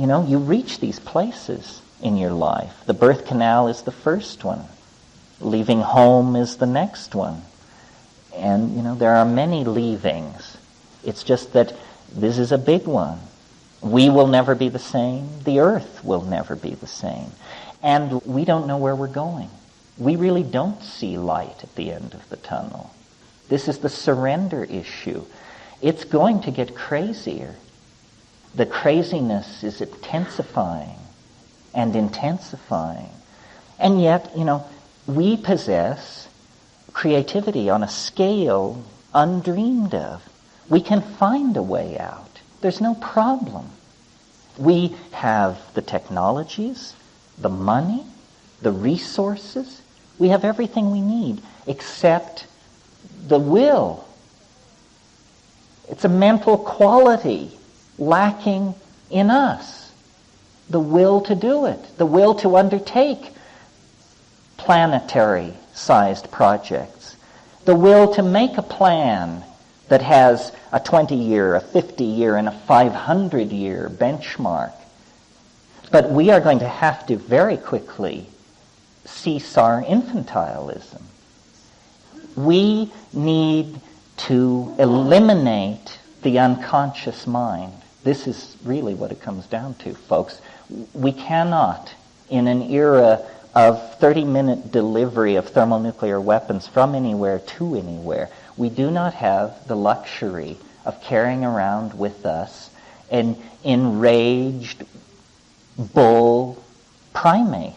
You reach these places in your life. The birth canal is the first one. Leaving home is the next one. And, there are many leavings. It's just that this is a big one. We will never be the same. The earth will never be the same. And we don't know where we're going. We really don't see light at the end of the tunnel. This is the surrender issue. It's going to get crazier. The craziness is intensifying and intensifying. And yet, we possess creativity on a scale undreamed of. We can find a way out. There's no problem. We have the technologies, the money, the resources. We have everything we need except the will. It's a mental quality lacking in us. The will to do it. The will to undertake planetary-sized projects. The will to make a plan that has a 20-year, a 50-year, and a 500-year benchmark. But we are going to have to very quickly cease our infantilism. We need to eliminate the unconscious mind. This is really what it comes down to, folks. We cannot, in an era of 30-minute delivery of thermonuclear weapons from anywhere to anywhere, we do not have the luxury of carrying around with us an enraged bull primate.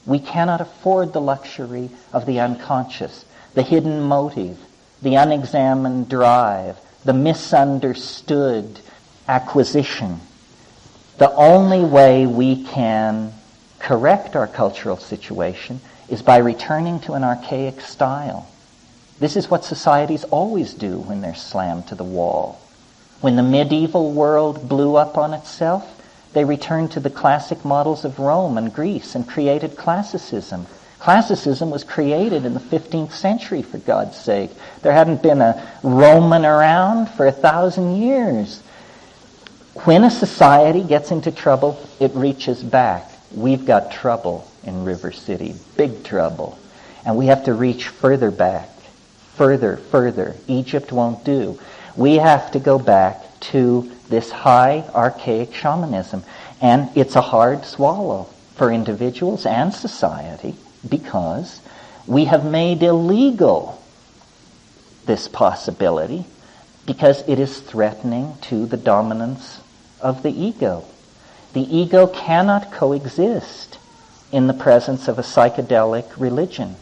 We cannot afford the luxury of the unconscious, the hidden motive, the unexamined drive, the misunderstood acquisition. The only way we can correct our cultural situation is by returning to an archaic style. This is what societies always do when they're slammed to the wall. When the medieval world blew up on itself, they returned to the classic models of Rome and Greece and created classicism. Classicism was created in the 15th century, for God's sake. There hadn't been a Roman around for 1,000 years. When a society gets into trouble, it reaches back. We've got trouble in River City, big trouble. And we have to reach further back, further. Egypt won't do. We have to go back to this high archaic shamanism. And it's a hard swallow for individuals and society because we have made illegal this possibility because it is threatening to the dominance of the ego. The ego cannot coexist in the presence of a psychedelic religion.